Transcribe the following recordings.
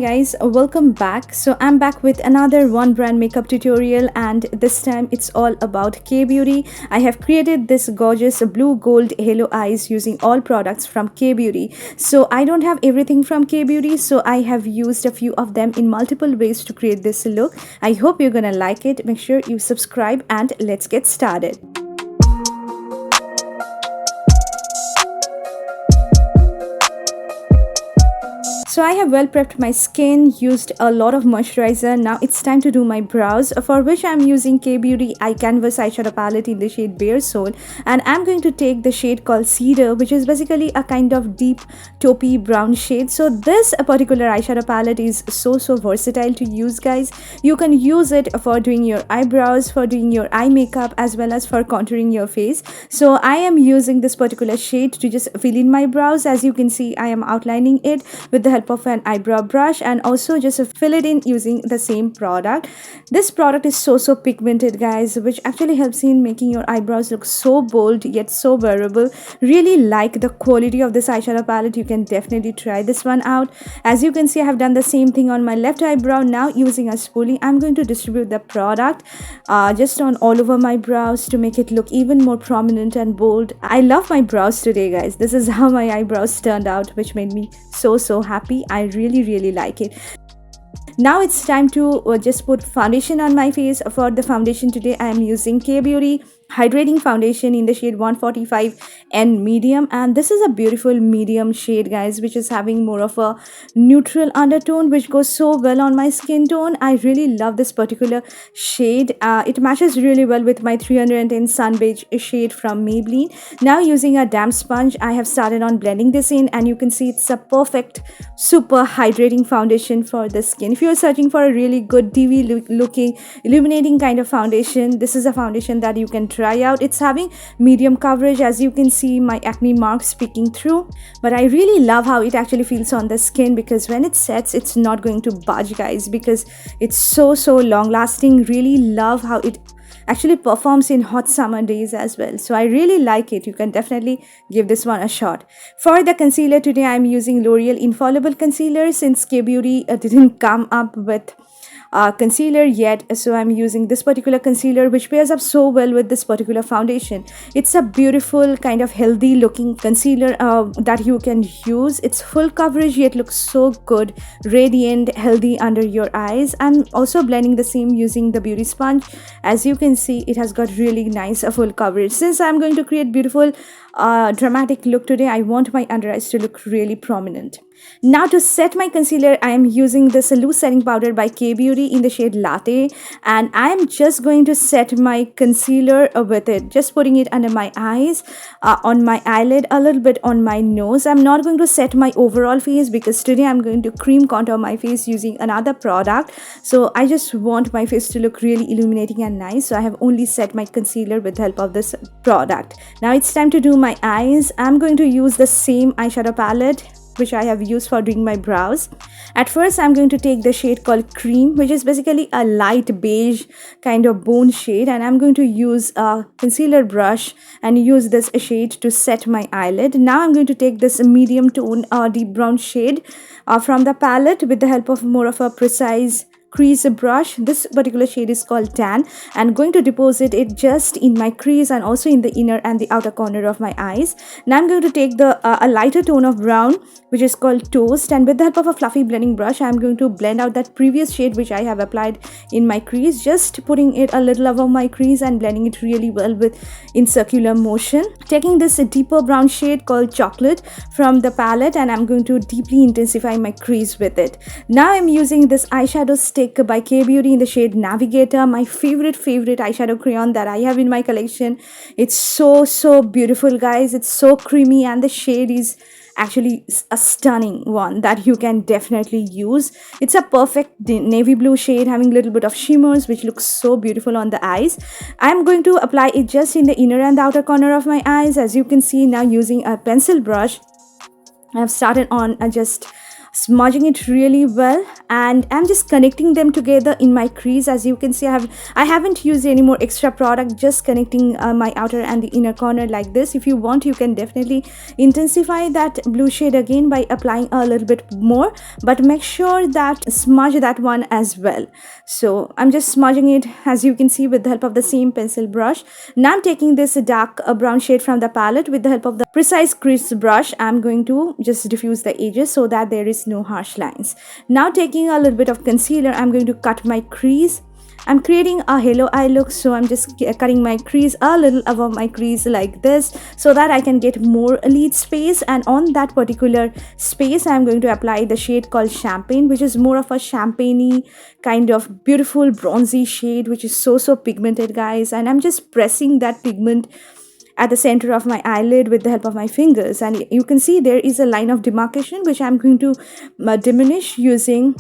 guys, welcome back. So I'm back with another one brand makeup tutorial, and this time it's all about K Beauty. I have created this gorgeous blue gold halo eyes using all products from K Beauty. So I don't have everything from K Beauty, so I have used a few of them in multiple ways to create this look. I hope you're gonna like it. Make sure you subscribe and let's get started. So I have well prepped my skin, used a lot of moisturizer. Now it's time to do my brows, for which I'm using K Beauty Eye Canvas eyeshadow palette in the shade Bare Soul, and I'm going to take the shade called Cedar, which is basically a kind of deep taupey brown shade. So this particular eyeshadow palette is so versatile to use, guys. You can use it for doing your eyebrows, for doing your eye makeup, as well as for contouring your face. So I am using this particular shade to just fill in my brows. As you can see, I am outlining it with the help of an eyebrow brush, and also just fill it in using the same product. This product is so pigmented, guys, which actually helps in making your eyebrows look so bold yet so wearable. Really like the quality of this eyeshadow palette. You can definitely try this one out. As you can see, I have done the same thing on my left eyebrow. Now using a spoolie, I'm going to distribute the product just on all over my brows to make it look even more prominent and bold. I love my brows today, guys. This is how my eyebrows turned out, which made me so happy. I really like it. Now it's time to just put foundation on my face. For the foundation today, I am using K Beauty Hydrating Foundation in the shade 145 and medium, and this is a beautiful medium shade, guys, which is having more of a neutral undertone, which goes so well on my skin tone. I really love this particular shade. It matches really well with my 310 Sun Beige shade from Maybelline. Now using a damp sponge, I have started on blending this in, and you can see it's a perfect super hydrating foundation for the skin. If you're searching for a really good dewy looking illuminating kind of foundation, this is a foundation that you can try out. It's having medium coverage. As you can see, my acne marks peeking through, but I really love how it actually feels on the skin, because when it sets, it's not going to budge, guys, because it's so long lasting. Really love how it actually performs in hot summer days as well. So I really like it. You can definitely give this one a shot. For the concealer today, I'm using L'Oreal Infallible Concealer, since K Beauty didn't come up with concealer yet, so I'm using this particular concealer, which pairs up so well with this particular foundation. It's a beautiful kind of healthy looking concealer that you can use. It's full coverage yet looks so good, radiant, healthy under your eyes. I'm also blending the same using the beauty sponge. As you can see, it has got really nice full coverage. Since I'm going to create beautiful dramatic look today, I want my under eyes to look really prominent. Now to set my concealer, I am using this loose setting powder by K Beauty in the shade Latte, and I am just going to set my concealer with it, just putting it under my eyes, on my eyelid, a little bit on my nose. I'm not going to set my overall face, because today I'm going to cream contour my face using another product. So I just want my face to look really illuminating and nice, so I have only set my concealer with the help of this product. Now it's time to do my eyes. I'm going to use the same eyeshadow palette which I have used for doing my brows. At first, I'm going to take the shade called Cream, which is basically a light beige kind of bone shade, and I'm going to use a concealer brush and use this shade to set my eyelid. Now I'm going to take this medium tone deep brown shade from the palette with the help of more of a precise crease brush. This particular shade is called Tan, and going to deposit it just in my crease and also in the inner and the outer corner of my eyes. Now I'm going to take the a lighter tone of brown, which is called Toast, and with the help of a fluffy blending brush, I'm going to blend out that previous shade which I have applied in my crease, just putting it a little above my crease and blending it really well with in circular motion. Taking this deeper brown shade called Chocolate from the palette, and I'm going to deeply intensify my crease with it. Now I'm using this eyeshadow stick by K Beauty in the shade Navigator, my favorite eyeshadow crayon that I have in my collection. It's so beautiful, guys. It's so creamy, and the shade is actually a stunning one that you can definitely use. It's a perfect navy blue shade having a little bit of shimmers, which looks so beautiful on the eyes. I'm going to apply it just in the inner and the outer corner of my eyes. As you can see, now using a pencil brush, I've started on just smudging it really well, and I'm just connecting them together in my crease. As you can see, I haven't used any more extra product, just connecting my outer and the inner corner like this. If you want, you can definitely intensify that blue shade again by applying a little bit more, but make sure that smudge that one as well. So I'm just smudging it, as you can see, with the help of the same pencil brush. Now I'm taking this dark brown shade from the palette. With the help of the precise crease brush, I'm going to just diffuse the edges so that there is no harsh lines. Now taking a little bit of concealer, I'm going to cut my crease. I'm creating a halo eye look, so I'm just cutting my crease a little above my crease like this, so that I can get more lid space. And on that particular space, I'm going to apply the shade called Champagne, which is more of a champagne-y kind of beautiful bronzy shade, which is so pigmented, guys. And I'm just pressing that pigment at the center of my eyelid with the help of my fingers, and you can see there is a line of demarcation which I'm going to diminish using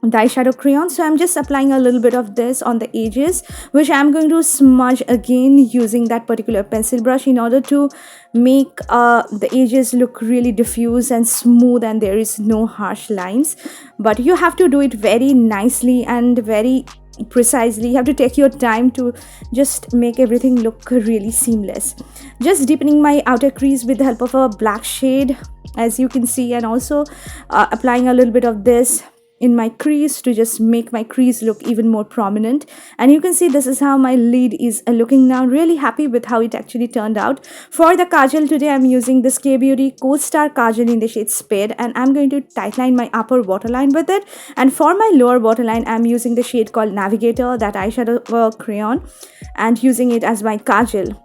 the eyeshadow crayon. So I'm just applying a little bit of this on the edges, which I'm going to smudge again using that particular pencil brush in order to make the edges look really diffuse and smooth, and there is no harsh lines. But you have to do it very nicely and very precisely. You have to take your time to just make everything look really seamless. Just deepening my outer crease with the help of a black shade, as you can see, and also applying a little bit of this in my crease to just make my crease look even more prominent. And you can see this is how my lid is looking now. Really happy with how it actually turned out. For the kajal today, I'm using this KAYBEAUTY KOHLSTAR kajal in the shade Spade, and I'm going to tightline my upper waterline with it. And for my lower waterline, I'm using the shade called Navigator, that eyeshadow crayon, and using it as my kajal,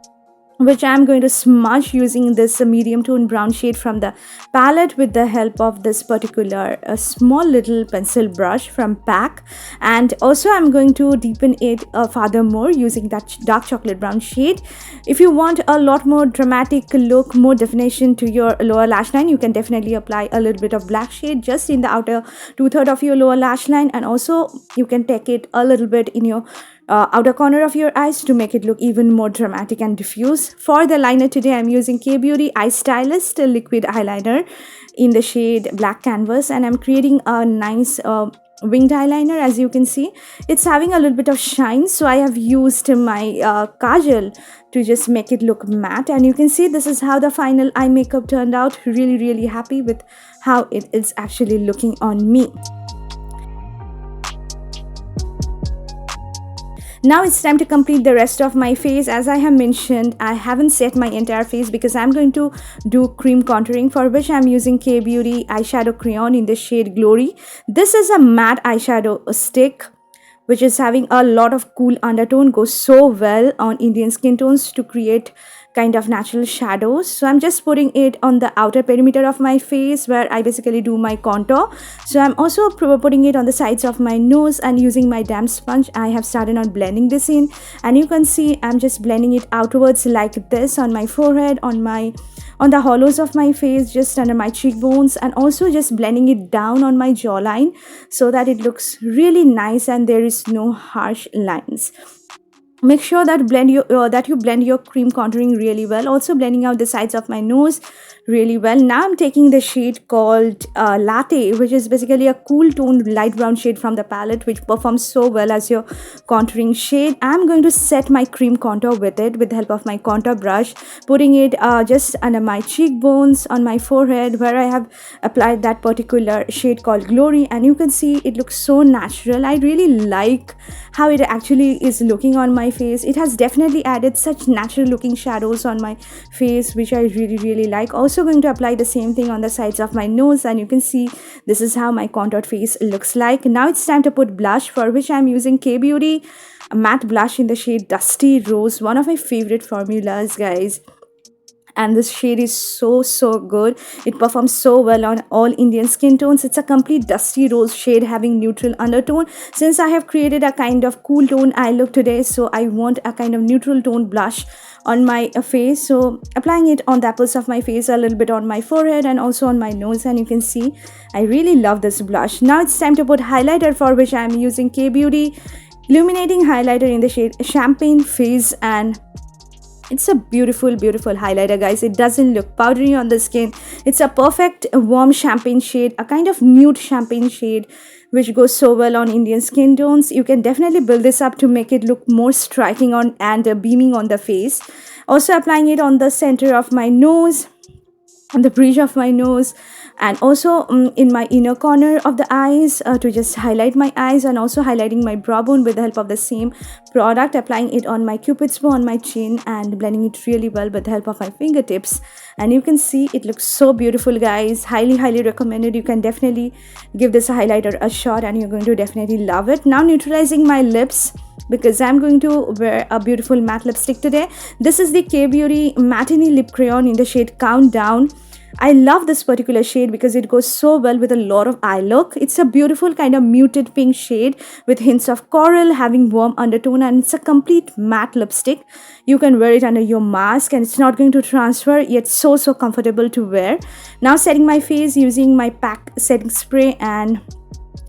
which I'm going to smudge using this medium tone brown shade from the palette with the help of this particular small little pencil brush from PAC. And also I'm going to deepen it furthermore using that dark chocolate brown shade. If you want a lot more dramatic look, more definition to your lower lash line, you can definitely apply a little bit of black shade just in the outer 2/3 of your lower lash line, and also you can take it a little bit in your outer corner of your eyes to make it look even more dramatic and diffuse. For the liner today, I'm using KAYBEAUTY STYLIST liquid eyeliner in the shade Black Canvas, and I'm creating a nice winged eyeliner. As you can see, it's having a little bit of shine, so I have used my kajal to just make it look matte. And you can see this is how the final eye makeup turned out. Really happy with how it is actually looking on me. Now it's time to complete the rest of my face. As I have mentioned, I haven't set my entire face because I'm going to do cream contouring, for which I'm using KAYBEAUTY eyeshadow crayon in the shade Glory. This is a matte eyeshadow stick which is having a lot of cool undertone, goes so well on Indian skin tones to create kind of natural shadows. So I'm just putting it on the outer perimeter of my face where I basically do my contour. So I'm also putting it on the sides of my nose, and using my damp sponge I have started on blending this in, and you can see I'm just blending it outwards like this on my forehead, on the hollows of my face, just under my cheekbones, and also just blending it down on my jawline so that it looks really nice and there is no harsh lines. Make sure that you blend your cream contouring really well, also blending out the sides of my nose really well. Now I'm taking the shade called Latte, which is basically a cool toned light brown shade from the palette, which performs so well as your contouring shade. I'm going to set my cream contour with it with the help of my contour brush, putting it just under my cheekbones, on my forehead where I have applied that particular shade called Glory, and you can see it looks so natural. I really like how it actually is looking on my face. It has definitely added such natural looking shadows on my face, which I really like. Also going to apply the same thing on the sides of my nose, and you can see this is how my contoured face looks like. Now it's time to put blush, for which I'm using KAYBEAUTY matte blush in the shade Dusty Rose, one of my favorite formulas, guys. And this shade is so good. It performs so well on all Indian skin tones. It's a complete dusty rose shade having neutral undertone. Since I have created a kind of cool tone eye look today, so I want a kind of neutral tone blush on my face. So applying it on the apples of my face, a little bit on my forehead and also on my nose, and you can see I really love this blush. Now it's time to put highlighter, for which I am using KAYBEAUTY Illuminating highlighter in the shade Champagne Fizz, and It's a beautiful highlighter, guys. It doesn't look powdery on the skin. It's a perfect warm champagne shade, a kind of nude champagne shade, which goes so well on Indian skin tones. You can definitely build this up to make it look more striking on and beaming on the face. Also applying it on the center of my nose, on the bridge of my nose, and also in my inner corner of the eyes to just highlight my eyes, and also highlighting my brow bone with the help of the same product, applying it on my cupid's bow on my chin and blending it really well with the help of my fingertips. And you can see it looks so beautiful, guys. Highly recommended. You can definitely give this highlighter a shot and you're going to definitely love it. Now neutralizing my lips, because I'm going to wear a beautiful matte lipstick today. This is the K-Beauty Matte-INEE Lip Crayon in the shade Countdown. I love this particular shade because it goes so well with a lot of eye look. It's a beautiful kind of muted pink shade with hints of coral, having warm undertone, and it's a complete matte lipstick. You can wear it under your mask and it's not going to transfer, yet so comfortable to wear. Now setting my face using my PAC setting spray, and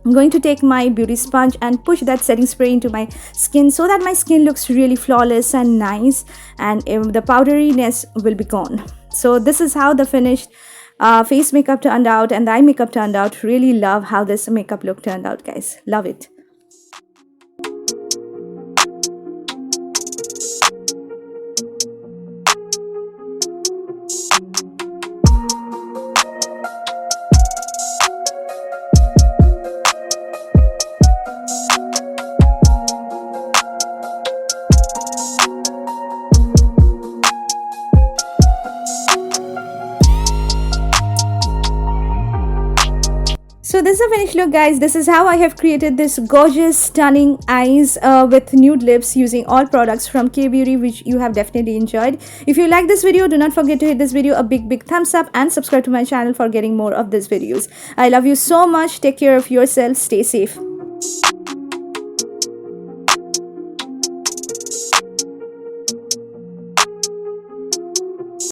I'm going to take my beauty sponge and push that setting spray into my skin so that my skin looks really flawless and nice, and the powderiness will be gone. So this is how the finished face makeup turned out and the eye makeup turned out. Really love how this makeup look turned out, guys. Love it. So this is the finished look, guys. This is how I have created this gorgeous, stunning eyes with nude lips using all products from K-Beauty, which you have definitely enjoyed. If you like this video, do not forget to hit this video a big thumbs up and subscribe to my channel for getting more of these videos. I love you so much. Take care of yourself. Stay safe.